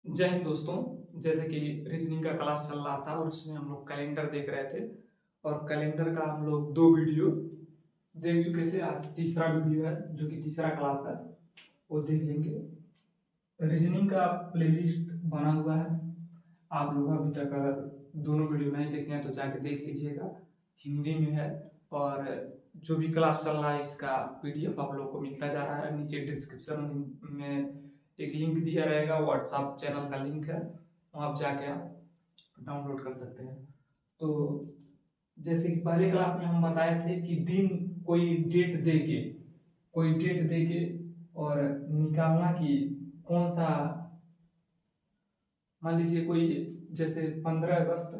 जय हिंद दोस्तों। जैसे कि रीजनिंग का क्लास चल रहा था और उसमें हम लोग कैलेंडर देख रहे थे और कैलेंडर का हम लोग 2 वीडियो देख चुके थे। आज तीसरा वीडियो है जो कि तीसरा क्लास है, वो देख लेंगे। रीजनिंग का प्लेलिस्ट बना हुआ है। आप लोग अभी तक अगर दोनों वीडियो नहीं देखे हैं तो जाके देख लीजिएगा, हिंदी में है। और जो भी क्लास चल रहा है इसका पीडीएफ आप लोग को मिलता जा रहा है। नीचे डिस्क्रिप्शन में एक लिंक दिया रहेगा, व्हाट्सएप चैनल का लिंक है, वहाँ आप जाके आप डाउनलोड कर सकते हैं। तो जैसे कि पहले क्लास में हम बताए थे कि दिन कोई डेट दे के और निकालना कि कौन सा, मान लीजिए कोई जैसे 15 अगस्त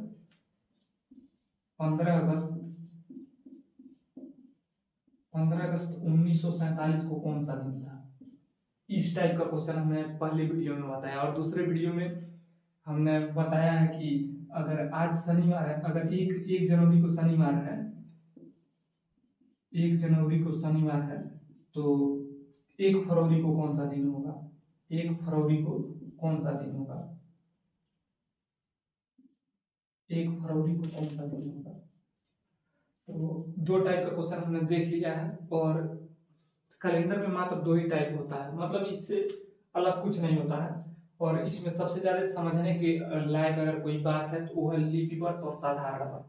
1947 को कौन सा दिन था। इस टाइप का क्वेश्चन हमने पहले वीडियो में बताया। और दूसरे वीडियो में हमने बताया है कि अगर आज शनिवार है, अगर एक जनवरी को शनिवार है, 1 जनवरी को शनिवार है तो 1 फरवरी को कौन सा दिन होगा। 1 फरवरी को कौन सा दिन होगा। 1 फरवरी को कौन सा दिन होगा। तो 2 टाइप का क्वेश्चन हमने देख लिया है। और कैलेंडर में मात्र 2 ही टाइप होता है, मतलब इससे अलग कुछ नहीं होता है। और इसमें सबसे ज्यादा समझने के लायक अगर कोई बात है तो वो है लिपि वर्ष और साधारण वर्ष,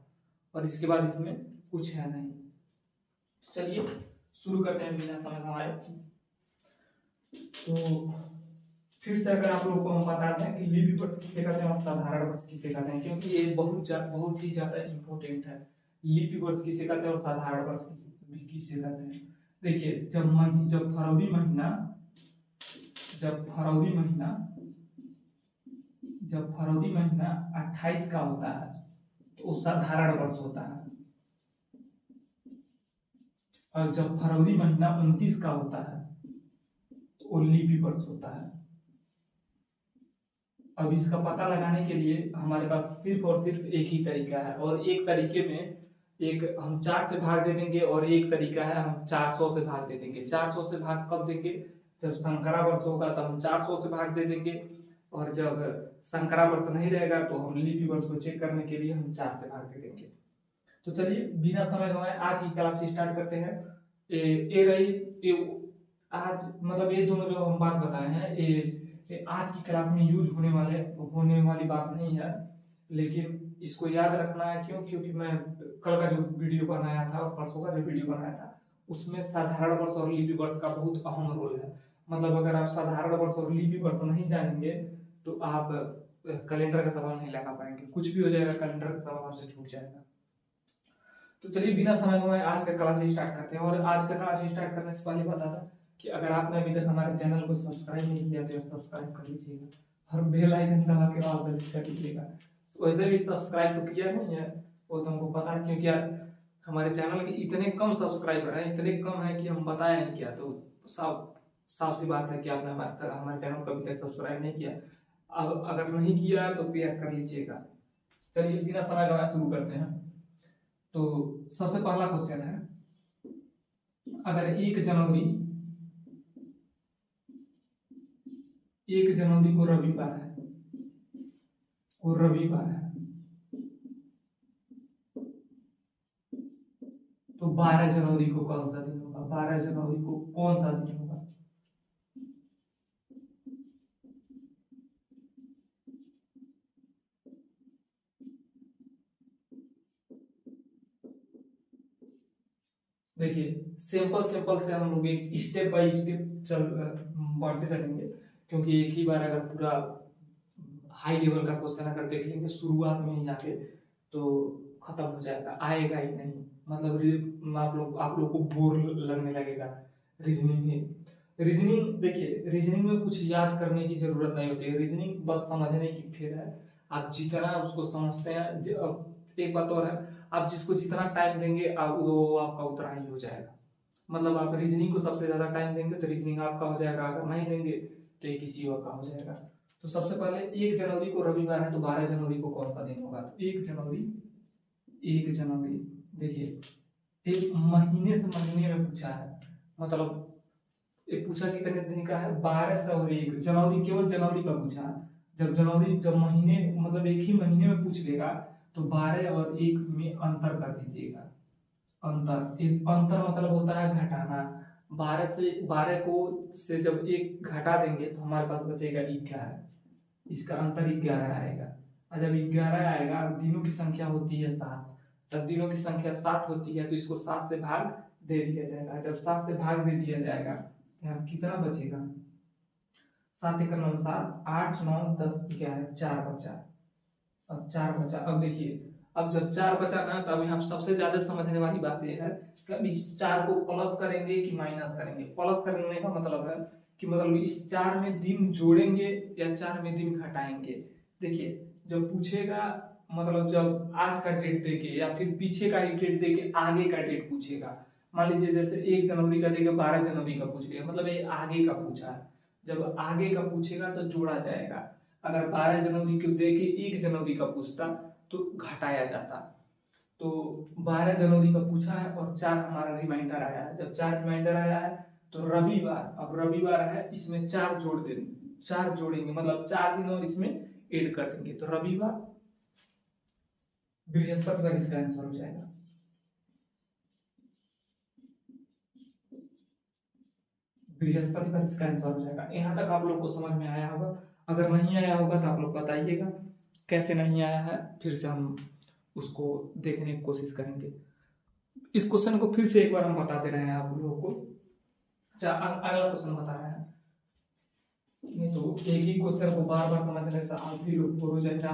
और इसके बाद इसमें कुछ है नहीं। चलिए शुरू करते हैं बिना समय गंवाए। तो फिर से अगर आप लोगों को हम बताते हैं कि लिपि वर्ष किसे कहते हैं और साधारण वर्ष किसे कहते हैं, क्योंकि ये बहुत ही ज्यादा इंपॉर्टेंट है। लिपि वर्ष किसे कहते हैं और साधारण वर्ष किसे कहते हैं। देखिए, जब फरवरी महीना जब फरवरी महीना 28 का होता है तो वो साधारण वर्ष होता है। और जब फरवरी महीना 29 का होता है तो वो लिपि वर्ष होता है। अब इसका पता लगाने के लिए हमारे पास सिर्फ और सिर्फ एक ही तरीका है। और एक तरीके में एक हम 4 से भाग दे देंगे और एक तरीका है हम 400 से भाग दे देंगे। 400 से भाग कब देंगे, जब संकरा वर्ष होगा तो हम 400 से भाग दे देंगे। और जब संकरा वर्ष नहीं रहेगा तो हम लिपि वर्ष को चेक करने के लिए हम 4 से भाग दे देंगे। तो चलिए बिना समय गंवाए आज की क्लास स्टार्ट करते हैं। ये रही आज मतलब ये दोनों जो हम बात बताए हैं ये आज की क्लास में यूज होने वाली बात नहीं है, लेकिन इसको याद रखना है। क्यों? क्योंकि मैं कल का जो वीडियो बनाया था और परसों का जो वीडियो बनाया था उसमें साधारण वर्ष और लिपि वर्ष का बहुत अहम रोल है। मतलब अगर आप साधारण वर्ष और लिपि वर्ष नहीं जानेंगे तो आप कैलेंडर का सवाल नहीं लगा पाएंगे, कुछ भी हो जाएगा, कैलेंडर का सवाल आपसे छूट जाएगा। तो चलिए बिना समय गंवाए आज का क्लास स्टार्ट करते हैं। और आज का क्लास स्टार्ट करने से पहले बता था कि अगर आपने अभी तक हमारे चैनल को सब्सक्राइब नहीं किया तो सब्सक्राइब कर लीजिएगा और बेल आइकन दबा के ऑल सेलेक्ट कर लीजिएगा। वैसे भी सब्सक्राइब तो किया नहीं है, वो तो हमको पता है, क्योंकि यार हमारे चैनल के इतने कम सब्सक्राइबर हैं, इतने कम है कि हम बताए नहीं किया। तो साफ सी बात है कि आपने हमारे चैनल को अभी तक सब्सक्राइब नहीं किया। अब अगर नहीं किया तो प्यार कर लीजिएगा। चलिए बिना समय गंवाए शुरू करते हैं। तो सबसे पहला क्वेश्चन है, अगर 1 जनवरी को रविवार है तो 12 जनवरी को कौन सा दिन होगा। 12 जनवरी को कौन सा दिन होगा। देखिए सिंपल से हम लोग एक स्टेप बाय स्टेप बढ़ते चलेंगे, क्योंकि एक ही बार अगर पूरा हाई लेवल का क्वेश्चन अगर देख लेंगे शुरुआत में ही आके तो खत्म हो जाएगा, आएगा ही नहीं। मतलब आप लोग को बोर लगने लगेगा। रीजनिंग देखिए, रीजनिंग में कुछ याद करने की जरूरत नहीं होती है। रीजनिंग बस समझने की खेल है। आप जितना उसको समझते हैं, एक बात और है, आप जिसको जितना टाइम देंगे वो आपका उतना ही हो जाएगा। मतलब आप रीजनिंग को सबसे ज्यादा टाइम देंगे तो रीजनिंग आपका हो जाएगा, अगर नहीं देंगे तो ये किसी और का हो जाएगा। तो सबसे पहले 1 जनवरी को रविवार है तो 12 जनवरी को कौन सा दिन होगा। तो 1 जनवरी देखिए, एक महीने से महीने में पूछा है, मतलब एक पूछा कितने दिन का है, 12 से और 1 जनवरी, केवल जनवरी का पूछा है। जब जनवरी जब महीने मतलब एक ही महीने में पूछ लेगा तो 12 और 1 में अंतर कर दीजिएगा। अंतर, एक अंतर मतलब होता है घटाना। 12 को से जब 1 घटा देंगे तो हमारे पास बचेगा 11, इसका अंतर 11 आएगा। और जब 11 आएगा, दिनों की संख्या होती है 7, जब दिनों की संख्या 7 होती है तो इसको 7 से भाग दे दिया जाएगा। जब 7 से भाग दे दिया जाएगा तो यहाँ कितना बचेगा, 7 एक 9 7, 8 9 10 11, 4 बचा। अब 4 बचा, अब देखिए, अब जब 4 बचा ना, तब यहाँ सबसे ज्यादा समझने वाली बात यह है कि अब इस 4 को प्लस करेंगे कि माइनस करेंगे। प्लस करने का मतलब है कि मतलब इस 4 में दिन जोड़ेंगे या 4 में दिन घटाएंगे। देखिए, जब पूछेगा मतलब जब आज का डेट देके या फिर पीछे का ही डेट देके आगे का डेट पूछेगा, मान लीजिए जैसे 1 जनवरी का देके 12 जनवरी का पूछ लिया, मतलब ये आगे का पूछा है। जब आगे का पूछेगा तो जोड़ा जाएगा। अगर 12 जनवरी को देके 1 जनवरी का पूछता तो घटाया जाता। तो 12 जनवरी का पूछा है और 4 हमारा रिमाइंडर आया है। जब 4 रिमाइंडर आया है तो रविवार, अब रविवार है, इसमें 4 जोड़ देंगे, 4 जोड़ेंगे मतलब 4 दिन और इसमें ऐड कर देंगे तो रविवार। बृहस्पतिवार इसका आंसर हो जाएगा। बृहस्पतिवार इसका आंसर हो जाएगा। यहाँ तक आप लोग को समझ में आया होगा। अगर नहीं आया होगा तो आप लोग बताइएगा कैसे नहीं आया है, फिर से हम उसको देखने की कोशिश करेंगे। इस क्वेश्चन को फिर से एक बार हम बता दे रहे हैं आप लोगों को। अच्छा, अगला क्वेश्चन बता रहे हैं। नहीं तो एक ही क्वेश्चन को बार बार समझने से आप भी लोग बोर हो जाएगा,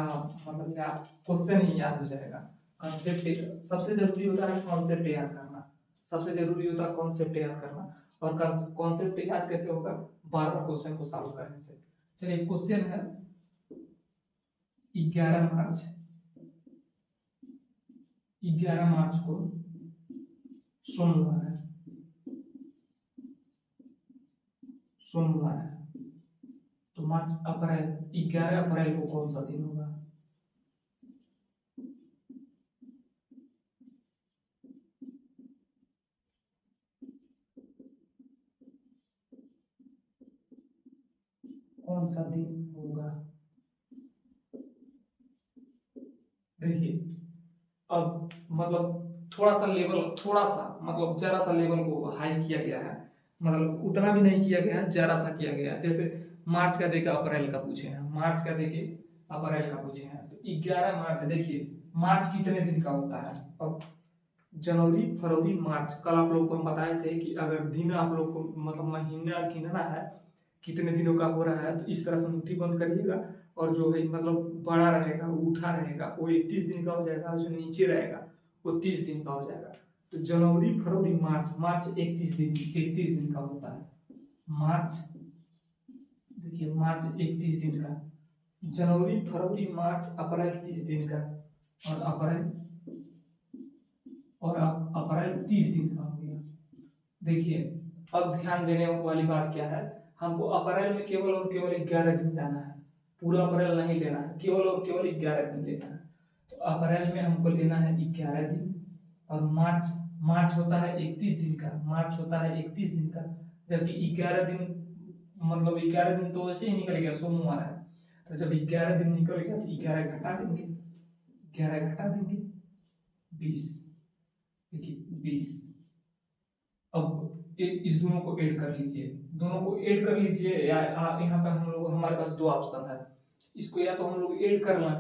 मतलब या क्वेश्चन ही याद हो जाएगा। कॉन्सेप्ट सबसे जरूरी होता है, कॉन्सेप्ट याद करना सबसे जरूरी होता है, कॉन्सेप्ट याद करना। और कॉन्सेप्ट याद कैसे होगा, बार बार क्वेश्चन को सॉल्व करने से। चलिए, क्वेश्चन है 11 मार्च, 11 मार्च को सोमवार है, सोमवार है। तो मार्च अप्रैल, 11 अप्रैल को कौन सा दिन होगा? कौन सा दिन होगा? देखिए, अब मतलब थोड़ा सा लेवल, थोड़ा सा मतलब जरा सा लेवल को हाई किया गया है, मतलब उतना भी नहीं किया गया है, जरा सा किया गया है। जैसे मार्च का देके अप्रैल का पूछे हैं, मार्च का देके अप्रैल का पूछे हैं, तो 11 मार्च। देखिए, मार्च कितने दिन का होता है? अब जनवरी फरवरी मार्च, कल आप लोग को हम बताए थे कि अगर दिन आप लोग को मतलब महीना गिनना है कितने दिनों का हो रहा है, तो इस तरह से मुट्ठी बंद करिएगा और जो है मतलब बड़ा रहेगा वो उठा रहेगा, वो 31 दिन का हो जाएगा, और जो नीचे रहेगा वो 30 दिन का हो जाएगा। तो जनवरी फरवरी मार्च, मार्च 31 दिन, 31 दिन का होता है मार्च। देखिए, मार्च 31 दिन का, जनवरी फरवरी मार्च अप्रैल 30 दिन का, और अप्रैल 30 दिन का हो गया। देखिए, अब ध्यान देने वाली बात क्या है, हमको अप्रैल में केवल और केवल 11 दिन जाना है, पूरा अप्रैल नहीं लेना है, केवल और केवल 11 दिन लेना है। तो अप्रैल में हमको लेना है 11 दिन, और मार्च, मार्च होता है 31 दिन का, मार्च होता है 31 दिन का, जबकि 11 दिन मतलब 11 दिन तो वैसे ही निकल गया, सोमवार है। तो जब 11 दिन निकल गया तो 11 घटा देंगे, 11 घटा देंगे 20, देखिए 20। अब इस दोनों को ऐड कर लीजिए, दोनों को ऐड कर लीजिए, या यहाँ पे हम लोग, हमारे पास 2 ऑप्शन है। इसको या तो हम लोग ऐड कर लें,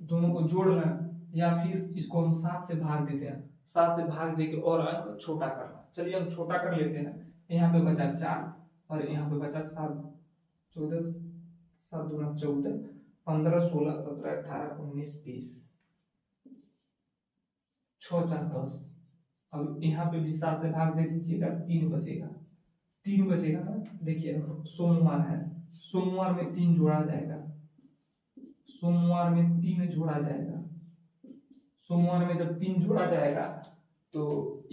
दोनों को जोड़ लें, या फिर इसको हम 7 से भाग देते हैं, 7 से भाग देके और अंक छोटा करना। चलिए हम छोटा कर लेते हैं। यहाँ पे बचा 4 और यहाँ पे बचा 7, 14, 7 दूना 14, 15 16 17 18 19 20, 6 4 10। अब यहाँ पे भी 7 से भाग दे दीजिएगा, 3 बचेगा, 3 बचेगा ना। देखिए, सोमवार है, सोमवार में 3 जोड़ा जाएगा, सोमवार में 3 जोड़ा जाएगा, सोमवार में जब 3 जोड़ा जाएगा तो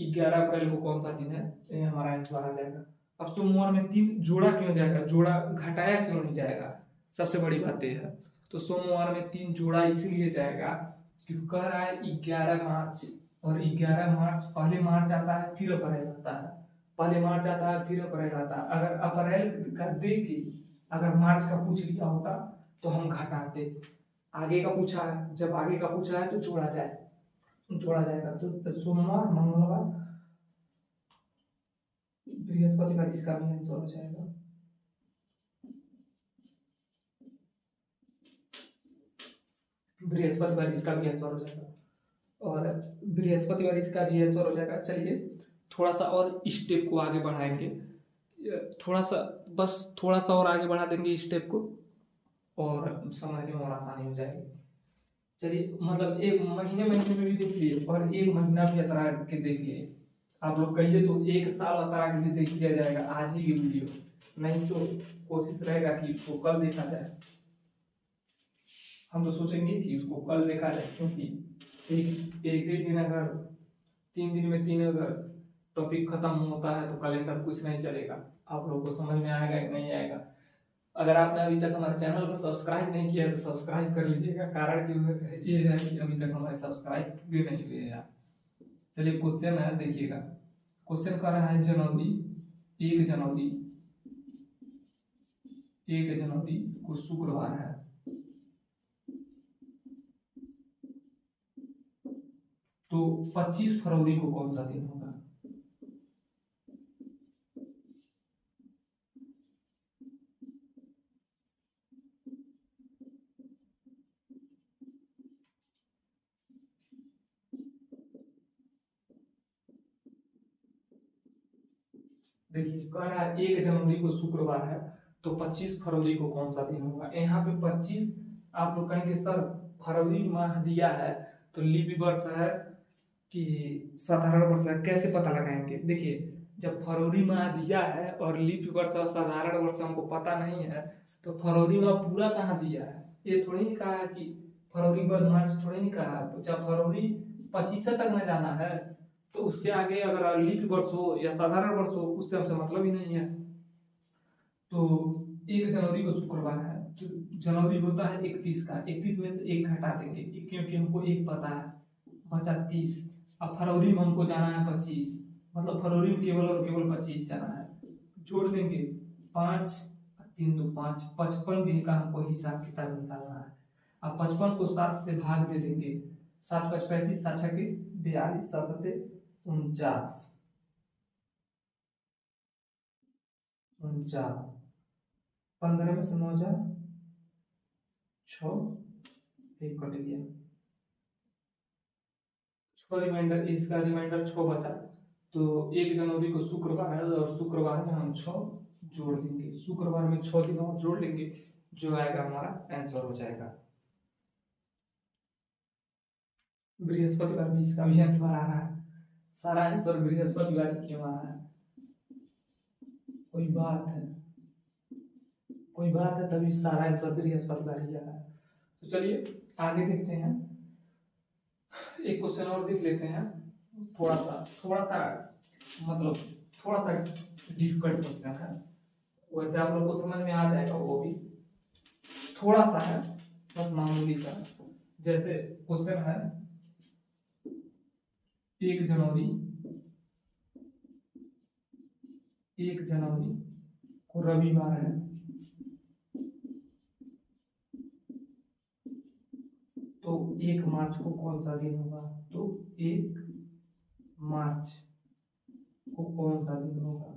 11 अप्रैल को कौन सा दिन है, ये हमारा आंसर आ जाएगा। अब सोमवार में 3 जोड़ा क्यों जाएगा, जोड़ा घटाया क्यों नहीं जाएगा, सबसे बड़ी बात यह है। तो सोमवार में 3 जोड़ा इसलिए जाएगा क्योंकि कह रहा है 11 मार्च, और 11 मार्च, पहले मार्च आता है फिर अप्रैल आता है, पहले मार्च आता है फिर अप्रैल आता है। अगर अप्रैल का देख के अगर मार्च का पूछ लिया होता तो हम घटाते। आगे का पूछा है, जब आगे का पूछा है तो जोड़ा जाएगा। तो सोमवार, मंगलवार, बृहस्पतिवार, इसका भी आंसर हो जाएगा। बृहस्पतिवार इसका भी आंसर हो जाएगा, और बृहस्पतिवार इसका भी आंसर हो जाएगा। चलिए थोड़ा सा और स्टेप को आगे बढ़ाएंगे, थोड़ा सा, बस थोड़ा सा और आगे बढ़ा देंगे स्टेप को, और समझने में और आसानी हो जाएगी। चलिए मतलब एक महीने महीने में भी देख लिए, और एक महीना भी अतरा के देख लिए। आप लोग कहिए तो एक साल अतरा के भी देख लिया जाएगा आज ही की वीडियो, नहीं तो कोशिश रहेगा कि इसको कल देखा जाए। हम तो सोचेंगे कि उसको कल देखा जाए, क्योंकि एक ही दिन, अगर 3 दिन में 3 अगर टॉपिक खत्म होता है तो कैलेंडर कुछ नहीं चलेगा। आप लोगों को समझ में आएगा कि नहीं आएगा। अगर आपने अभी तक हमारे चैनल को सब्सक्राइब नहीं किया है तो सब्सक्राइब कर लीजिएगा, कारण कि ये है कि अभी तक हमारे सब्सक्राइब भी नहीं हुए हैं। चलिए क्वेश्चन है, देखिएगा क्वेश्चन कर रहा है जनवरी 1 जनवरी को शुक्रवार है, तो 25 फरवरी को कौन सा दिन होगा? देखिए कह रहा है 1 जनवरी को शुक्रवार है, तो 25 फरवरी को कौन सा दिन होगा? यहाँ पे 25, आप लोग कहेंगे सर फरवरी माह दिया है तो लीप वर्ष है कि साधारण वर्ष है, कैसे पता लगाएंगे? देखिए जब फरवरी माह दिया है और लीप वर्ष और साधारण वर्ष हमको पता नहीं है, तो फरवरी माह पूरा कहाँ दिया है? ये थोड़ी नहीं कहा है कि फरवरी बाद मार्च, थोड़ी नहीं कहा है। जब फरवरी 25 तक न जाना है तो उसके आगे अगर लीप वर्ष हो या साधारण वर्ष हो उससे हमसे मतलब ही नहीं है। तो 1 जनवरी को शुक्रवार है, तो जनवरी होता है 31 का, 31 में से 1 घटा देंगे क्योंकि हमको 1 पता है, बचा 30। अब फरवरी में हमको जाना है 25, मतलब फरवरी में केवल और केवल 25 जाना है। जोड़ देंगे 5, 3 2 5, 55 दिन का हमको हिसाब किताब निकालना है। अब 55 को 7 से भाग दे देंगे, 7 5 35, 7 6 42, 7 7 49, 15 में से 9 जा 6, 1 कट गया, 6 रिमाइंडर, इसका रिमाइंडर 6 बचा। तो 1 जनवरी को शुक्रवार है और शुक्रवार में हम 6 जोड़ देंगे, शुक्रवार में 6 दिन और जोड़ लेंगे, जो आएगा हमारा आंसर हो जाएगा। बृहस्पतिवार भी इसका भी आंसर आ रहा है, सारा आंसर बृहस्पतिवार क्यों आ रहा है? कोई बात है तभी सारा आंसर बृहस्पतिवार ही आ रहा है। तो चलिए आगे देखते हैं, एक क्वेश्चन और देख लेते हैं। थोड़ा सा मतलब थोड़ा सा डिफिकल्ट क्वेश्चन है, वैसे आप लोग को समझ में आ जाएगा, वो भी थोड़ा सा है, बस मामूली सा। जैसे क्वेश्चन है 1 जनवरी को रविवार है, तो 1 मार्च को कौन सा दिन होगा? तो 1 मार्च को कौन सा दिन होगा?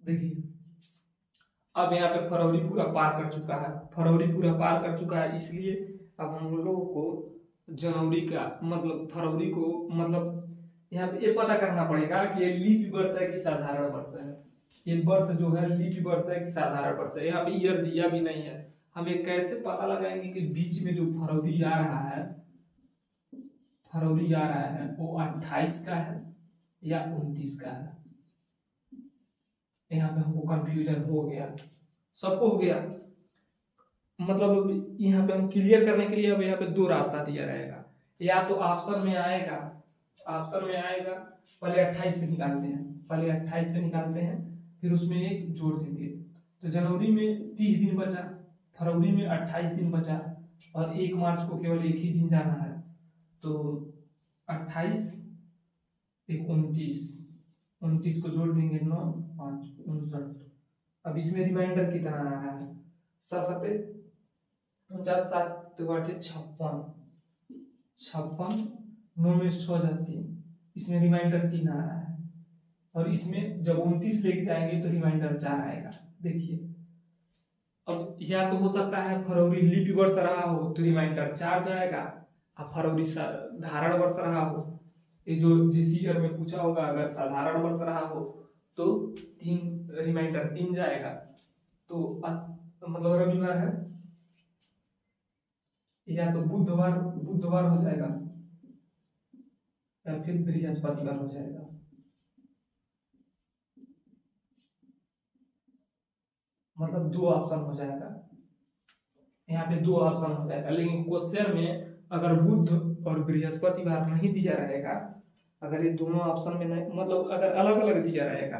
देखिए अब यहाँ पे फरवरी पूरा पार कर चुका है, इसलिए अब हम लोगों को जनवरी का मतलब फरवरी को मतलब यहाँ पे ये पता करना पड़ेगा कि ये लीप वर्ष है कि साधारण वर्ष है। ये वर्ष जो है लीप वर्ष है कि साधारण वर्ष है, यहाँ पे ईयर दिया भी नहीं है। हम ये कैसे पता लगाएंगे कि बीच में जो फरवरी आ रहा है वो 28 का है या 29 का है? यहाँ पे हमको कंफ्यूजन हो गया, सबको हो गया। मतलब यहाँ पे हम क्लियर करने के लिए अब यहाँ पे 2 रास्ता दिया रहेगा, या तो ऑप्शन में आएगा पहले 28 पे निकालते हैं, फिर उसमें 1 जोड़ देंगे। तो जनवरी में 30 दिन बचा, फरवरी में 28 दिन बचा, और 1 मार्च को केवल 1 ही दिन जाना है। तो 28, एक 29, 29 को जोड़ देंगे 9, 5, 59। अब इसमें रिमाइंडर कितना आ रहा है? 7 49, 7 56, 56, 9 में 6 जाती है, इसमें रिमाइंडर 3 आ रहा है। और इसमें जब 29 लेके जाएंगे तो रिमाइंडर 4 आएगा। देखिए, अब या तो हो सकता है फरवरी लीप वर्ष रहा हो तो रिमाइंडर 4 जाएगा, और फरवरी साधारण वर्ष रहा हो, ये जो जिस ईयर में पूछा होगा, अगर साधारण वर्ष रहा हो तो 3 रिमाइंडर 3 जाएगा। तो मतलब रविवार है या तो बुधवार हो जाएगा या फिर बृहस्पतिवार हो जाएगा। मतलब 2 ऑप्शन हो जाएगा, यहाँ पे 2 ऑप्शन हो जाएगा। लेकिन क्वेश्चन में अगर बुध और बृहस्पतिवार नहीं दिया रहेगा, अगर ये दोनों ऑप्शन में नहीं, मतलब अगर अलग अलग दिया रहेगा,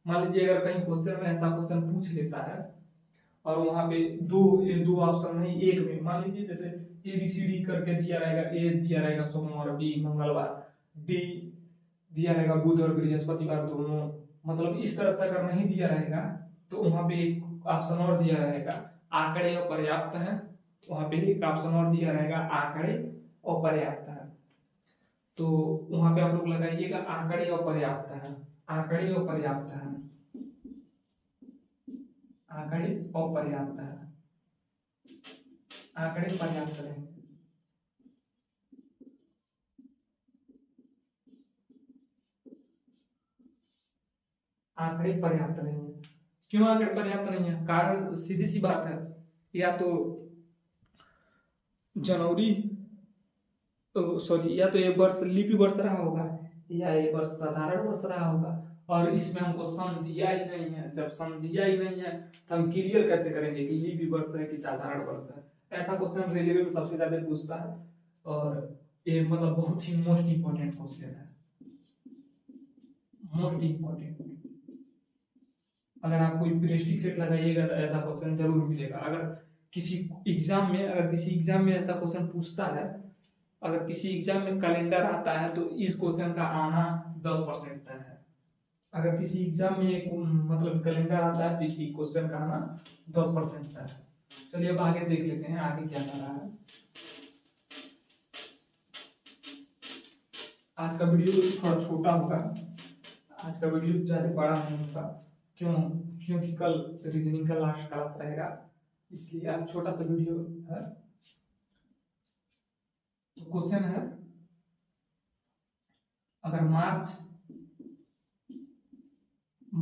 मान लीजिए अगर कहीं क्वेश्चन में ऐसा क्वेश्चन पूछ लेता है और वहां पे दो ऑप्शन नहीं, एक में मान लीजिए जैसे ABCD करके दिया रहेगा, ए दिया रहेगा सोमवार, बी मंगलवार, डी दिया रहेगा बुध और बृहस्पतिवार दोनों, मतलब इस तरह से अगर नहीं दिया रहेगा तो वहां पे एक ऑप्शन और दिया रहेगा, आंकड़े अपर्याप्त है। वहां पे एक ऑप्शन और दिया रहेगा, आंकड़े अपर्याप्त है। तो वहां पे आप लोग लगाइएगा आंकड़े अपर्याप्त है, आंकड़े अपर्याप्त है, आंकड़े अपर्याप्त है, आंकड़े पर्याप्त रहेंगे। आंकड़े पर्याप्त नहीं है। क्यों आंकड़े पर्याप्त नहीं है? कारण सीधी सी बात है, या तो जनवरी सॉरी, या तो ये वर्ष लिपि वर्ष रहा होगा या ये वर्ष साधारण वर्ष रहा होगा, और इसमें हमको सन दिया ही नहीं है। जब सन दिया ही नहीं है तो हम क्लियर कैसे करेंगे कि लिपि वर्ष है कि साधारण वर्ष है? ऐसा क्वेश्चन रेलवे में सबसे ज्यादा पूछता है, और ये मतलब बहुत ही मोस्ट इंपॉर्टेंट क्वेश्चन है, मोस्ट इंपॉर्टेंट। अगर आप कोई प्रेस्टिक सेट लगाइएगा तो ऐसा क्वेश्चन जरूर मिलेगा। अगर किसी एग्जाम में ऐसा क्वेश्चन पूछता है, अगर किसी एग्जाम में कैलेंडर आता है तो इस क्वेश्चन का आना 10% तय है। अगर किसी एग्जाम में मतलब कैलेंडर आता है तो इसी क्वेश्चन का आना 10% तय है। चलिए अब आगे देख लेते हैं आगे क्या कर रहा है। आज का वीडियो थोड़ा छोटा होगा, आज का वीडियो ज्यादा बड़ा नहीं होगा। क्योंकि कल रीजनिंग का लास्ट क्लास रहेगा, इसलिए आज छोटा सा वीडियो है। तो क्वेश्चन है, अगर मार्च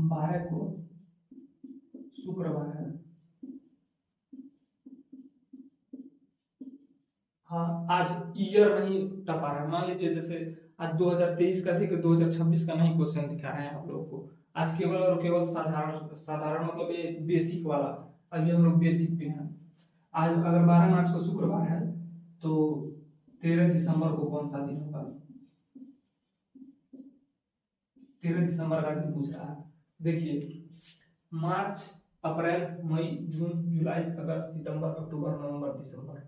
12 को शुक्रवार है, हाँ आज ईयर नहीं टपा रहा है, मान लीजिए जैसे आज 2023 का थी, 2026 का नहीं क्वेश्चन दिखा रहे हैं आप लोगों को। आज केवल और केवल साधारण मतलब ये बेसिक वाला, अभी हम लोग बेसिक पे हैं। आज अगर 12 मार्च को शुक्रवार है तो 13 दिसंबर को कौन सा दिन होगा? 13 दिसंबर का दिन पूछ रहा है। देखिए, मार्च, अप्रैल, मई, जून, जुलाई, अगस्त, सितंबर, अक्टूबर, नवंबर, दिसंबर,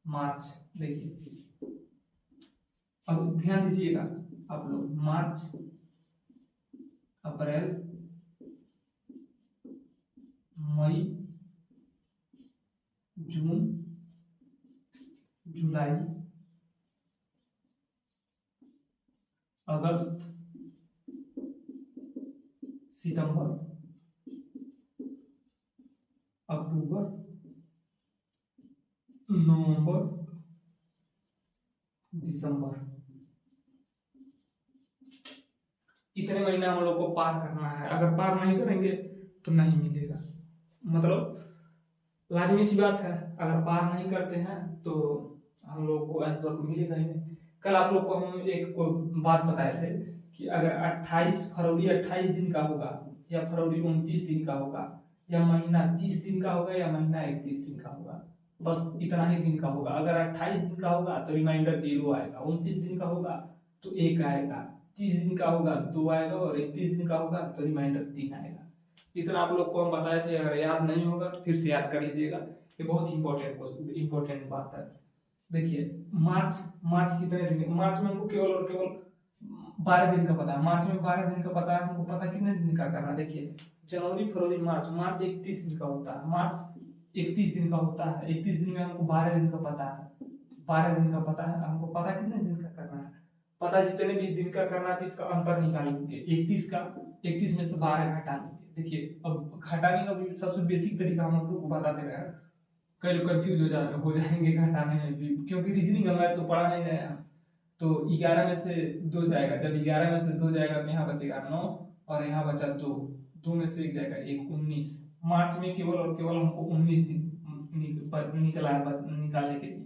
मार्च। देखिए, अब ध्यान दीजिएगा आप लोग, मार्च, अप्रैल, मई, जून, जुलाई, अगस्त, सितंबर, अक्टूबर, नवंबर, दिसंबर, इतने महीना हम लोग को पार करना है। अगर पार नहीं करेंगे तो नहीं मिलेगा, मतलब लाजमी सी बात है। अगर पार नहीं करते हैं तो हम लोग को आंसर मिलेगा ही नहीं। कल आप लोग को हम एक बात बताए थे कि अगर 28 फरवरी 28 दिन का होगा, या फरवरी 29 दिन का होगा, या महीना 30 दिन का होगा, या महीना 31 दिन का होगा, बस इतना ही दिन का होगा। अगर 28 दिन का होगा तो रिमाइंडर 0 आएगा, 29 दिन का होगा तो 1 आएगा, 30 दिन का होगा 2 आएगा, और 31 दिन का होगा तो रिमाइंडर 3 आएगा। इतना आप लोग को हम बताए थे। अगर याद नहीं होगा तो फिर से याद कर लीजिएगा, ये बहुत इंपॉर्टेंट बात है। देखिए मार्च मार्च कितने दिन, मार्च में हमको केवल और केवल 12 दिन का पता है। मार्च में 12 दिन का पता है, हमको पता कितने दिन का करना है। देखिए जनवरी फरवरी मार्च, मार्च 31 दिन का होता है, मार्च 31 दिन का होता है। 31 दिन में हमको 12 दिन का पता है, 12 दिन का पता है, हमको पता कितने दिन का करना है। पता जितने भी दिन का करना है इसका अंतर निकालेंगे। 31 का 31 में से 12 घटा लेंगे। देखिए अब घटाने का भी सबसे बेसिक तरीका हम लोग को बता दे रहे हैं। कई लोग कंफ्यूज हो जाएंगे घटाने में भी, क्योंकि रीजनिंग हमें तो पढ़ा नहीं गया। तो 11 में से 2 जाएगा, जब 11 में से 2 जाएगा तो यहाँ बचेगा 9 और यहाँ बचा 2, 2 में से 1 जाएगा 1, 19। मार्च में केवल और केवल हमको 19 दिन निकला है निकालने के लिए।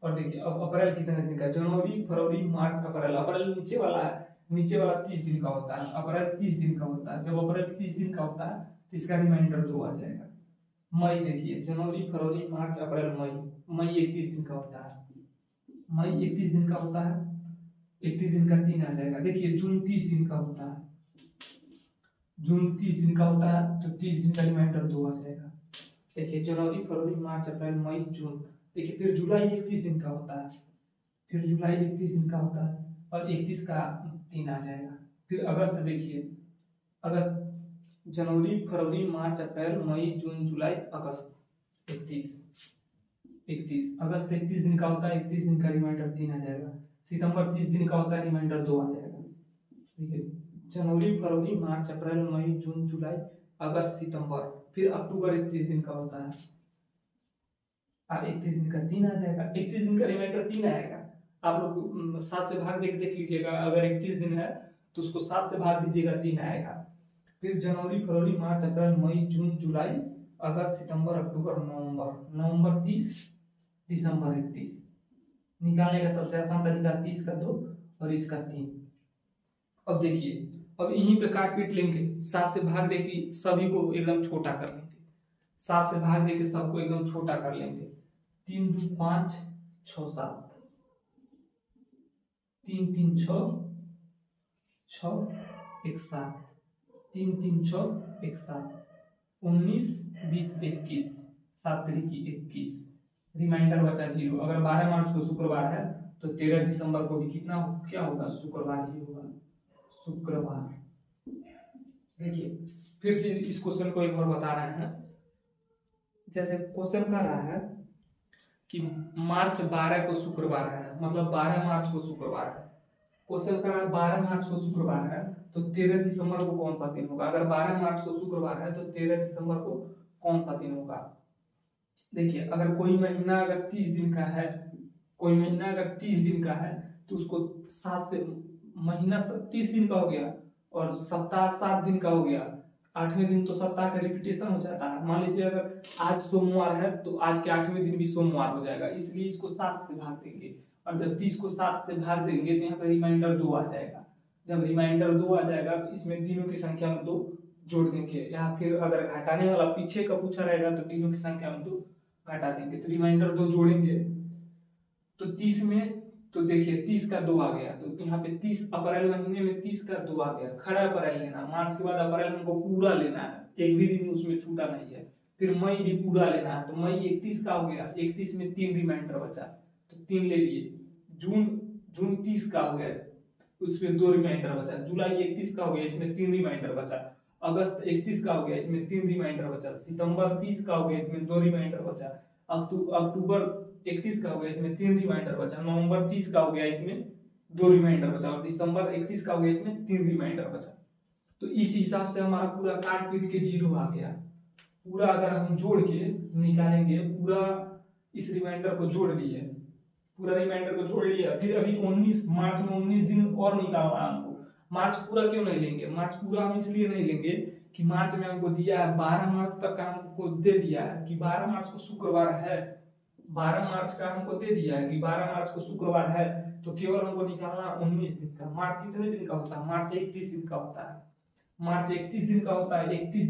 और देखिए अब अप्रैल कितने दिन का, जनवरी फरवरी मार्च अप्रैल। अप्रैल नीचे वाला है, नीचे वाला 30 दिन का होता है, अप्रैल 30 दिन का होता है। जब अप्रैल 30 दिन का होता है तो इसका रिमाइंडर 2 आ जाएगा। मई देखिए जनवरी फरवरी मार्च अप्रैल मई, मई 31 दिन का होता है, मई 31 दिन का होता है, 31 दिन का 3 आ जाएगा। देखिए जून 30 दिन का होता है, जून 30 दिन का होता है तो 30 दिन का रिमाइंडर 2 आ जाएगा। देखिए जनवरी फरवरी मार्च अप्रैल मई जून। देखिए फिर जुलाई 31 दिन का होता है, फिर जुलाई 31 दिन का होता है और 31 का 3 आ जाएगा। फिर अगस्त देखिए, अगस्त जनवरी फरवरी मार्च अप्रैल मई जून जुलाई अगस्त 31 अगस्त 31 दिन का होता है, 31 दिन का रिमाइंडर 3 आ जाएगा। सितंबर 30 दिन का होता है, रिमाइंडर 2 आ जाएगा। ठीक है, जनवरी फरवरी मार्च अप्रैल मई जून जुलाई अगस्त सितंबर। फिर अक्टूबर 31 दिन का होता है, 31 दिन का 3 आ जाएगा। 31 दिन का रिमाइंडर 3 आएगा। आप लोग 7 से भाग देख लीजिएगा, अगर 31 दिन है तो उसको 7 से भाग दीजिएगा, 3 आएगा। फिर जनवरी फरवरी मार्च अप्रैल मई जून जुलाई अगस्त सितंबर अक्टूबर नवंबर, नवंबर 30 दिसंबर 31। निकालने का सबसे आसान तरीका 30 का 2 और इसका 3। अब देखिए अब यहीं पे काट पीट लेंगे, 7 से भाग देके सभी को एकदम छोटा कर लेंगे, 7 से भाग देके सबको एकदम छोटा कर लेंगे। 3 2 5 6 7, 3 3 6 6 1 7, 3 3 6 1 7, 19 20 21, 7 3 21। रिमाइंडर बचा 0। अगर 12 मार्च को शुक्रवार है तो 13 दिसंबर को भी कितना क्या होगा, शुक्रवार ही होगा, शुक्रवार। देखिए फिर से इस क्वेश्चन को एक बार बता रहे हैं। जैसे क्वेश्चन कह रहा है कि मार्च 12 को शुक्रवार है, मतलब 12 मार्च को शुक्रवार है। क्वेश्चन कह रहा है 12 मार्च को शुक्रवार है तो 13 दिसंबर को कौन सा दिन होगा। अगर 12 मार्च को शुक्रवार है तो 13 दिसंबर को कौन सा दिन होगा। देखिए अगर कोई महीना अगर 30 दिन का है, कोई महीना अगर 30 दिन का है तो उसको 7 से महीना 30 दिन का हो गया और सप्ताह 7 दिन का हो गया। 8वें दिन तो सप्ताह का रिपीटेशन हो जाता है। मान लीजिए अगर आज सोमवार है तो आज के 8वें दिन भी सोमवार हो जाएगा, इसलिए इसको 7 से भाग देंगे। और जब 30 को 7 से भाग देंगे तो यहाँ पे रिमाइंडर 2 आ जाएगा। जब रिमाइंडर 2 आ जाएगा तो इसमें तीनों की संख्या में 2 जोड़ देंगे, या फिर अगर घटाने वाला पीछे का पूछा रहेगा तो तीनों की संख्या में 2 घटा देंगे। तो रिमाइंडर 2 जोड़ेंगे तो 30 में, तो देखिए 30 का 2 आ गया, तो यहाँ पे 30 अप्रैल महीने में 30 का 2 आ गया। खड़ा अप्रैल लेना, मार्च के बाद अप्रैल हमको पूरा लेना है, एक भी दिन उसमें छूटा नहीं है। फिर मई भी पूरा लेना है, तो मई 31 का हो गया, 31 में 3 रिमाइंडर बचा तो 3 ले लिए। जून 30 का हो गया, उसमें 2 रिमाइंडर बचा। जुलाई 31 का हो गया, इसमें 3 रिमाइंडर बचा। अगस्त 31 का हो गया, इसमें 3 रिमाइंडर बचा। सितंबर 30 का हो गया, इसमें 2 रिमाइंडर बचा। अक्टूबर 31 का हो गया, इसमें 3 रिमाइंडर बचा। नवंबर 30 का हो गया, इसमें 2 रिमाइंडर बचा। और दिसंबर 31 का हो गया, इसमें 3 रिमाइंडर बचा। तो इस हिसाब से हमारा पूरा काट पीट के 0 आ गया। पूरा अगर हम जोड़ के निकालेंगे, पूरा इस रिमाइंडर को जोड़ लिए, पूरा रिमाइंडर को जोड़ लिया। फिर अभी 19 मार्च में 19 दिन और निकालना है हमको। मार्च पूरा क्यों नहीं लेंगे, मार्च पूरा हम इसलिए नहीं लेंगे कि मार्च में हमको दिया है 12 मार्च तक का, हमको दे दिया है कि 12 मार्च को शुक्रवार है, 12 मार्च का हमको दे दिया है कि 12 मार्च को शुक्रवार है। तो केवल हमको निकालना 19 दिन का। मार्च कितने दिन का होता है, मार्च 31 दिन का होता है। मार्च 31 दिन का होता है। 31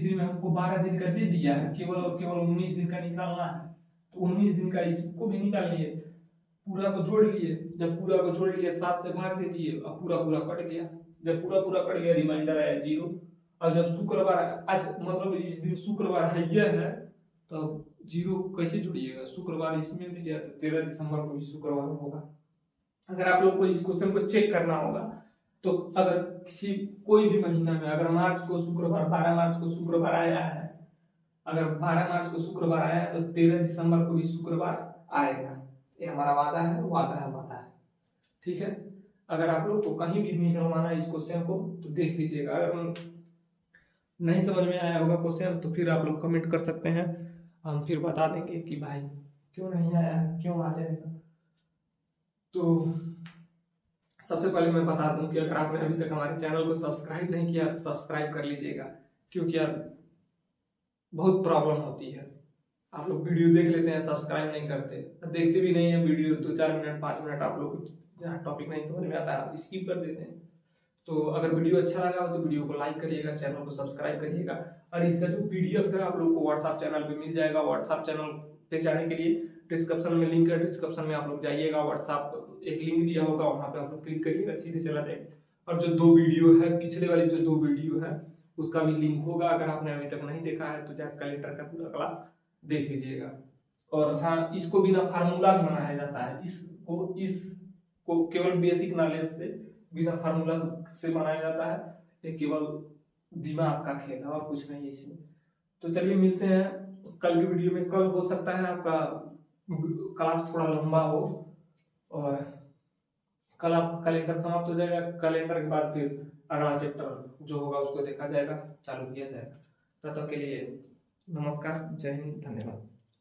दिन में हमको 12 दिन का दे दिया है, केवल और केवल 19 दिन का निकालना है। तो 19 दिन का इसको भी निकाल लिए, पूरा को जोड़ लिए। जब पूरा को जोड़ लिए 7 से भाग दे दिए और पूरा पूरा कट गया। जब पूरा पूरा कट गया रिमाइंडर आया 0। और जब शुक्रवार आज मतलब इस दिन शुक्रवार है, यह है, तो जीरो कैसे जुड़िएगा, शुक्रवार इसमें भी लिया तो 13 दिसंबर को भी शुक्रवार होगा। अगर आप लोग को इस क्वेश्चन को चेक करना होगा तो अगर किसी कोई भी महीना में अगर मार्च को शुक्रवार 12 मार्च को शुक्रवार आया है, अगर 12 मार्च को शुक्रवार आया है तो 13 दिसंबर को भी शुक्रवार आएगा। ये हमारा वादा है, वादा है, वादा है। ठीक है, अगर आप लोग को कहीं भी निकलवाना है इस क्वेश्चन को तो देख लीजिएगा। अगर नहीं समझ में आया होगा क्वेश्चन तो फिर आप लोग कमेंट कर सकते हैं, हम फिर बता देंगे कि भाई क्यों नहीं आया, क्यों आ जाएगा। तो सबसे पहले मैं बता दूं कि अगर आपने अभी तक हमारे चैनल को सब्सक्राइब नहीं किया तो सब्सक्राइब कर लीजिएगा, क्योंकि यार बहुत प्रॉब्लम होती है। आप लोग वीडियो देख लेते हैं, सब्सक्राइब नहीं करते, देखते भी नहीं है वीडियो, 2-4 मिनट 5 मिनट आप लोग जहाँ टॉपिक नहीं समझ में आता है स्किप कर देते हैं। तो अगर वीडियो अच्छा लगा हो तो वीडियो को लाइक करिएगा, चैनल को सब्सक्राइब करिएगा, और इसका जो पीडीएफ है आप लोग को व्हाट्सएप चैनल पे मिल जाएगा। व्हाट्सएप चैनल पे जाने के लिए डिस्क्रिप्शन में लिंक है, डिस्क्रिप्शन में आप लोग जाइएगा, व्हाट्सएप एक लिंक दिया होगा, वहां पे आप लोग क्लिक करिएगा, सीधे चला जाएगा। और जो 2 वीडियो है, पिछले वाली जो 2 वीडियो है उसका भी लिंक होगा, अगर आपने अभी तक नहीं देखा है तो जाकर कैलेंडर का पूरा क्लास देख लीजिएगा। और हाँ, इसको बिना फार्मूला भी बनाया जाता है, इसको केवल बेसिक नॉलेज से बिना फार्मूला से बनाया जाता है, ये केवल दिमाग का खेल है और कुछ नहीं है इसमें। तो चलिए मिलते हैं कल की वीडियो में। कल हो सकता है आपका क्लास थोड़ा लंबा हो और कल आपका कैलेंडर समाप्त हो जाएगा, कैलेंडर के बाद फिर अगला चैप्टर जो होगा उसको देखा जाएगा, चालू किया जाएगा। तब तक के लिए नमस्कार, जय हिंद, धन्यवाद।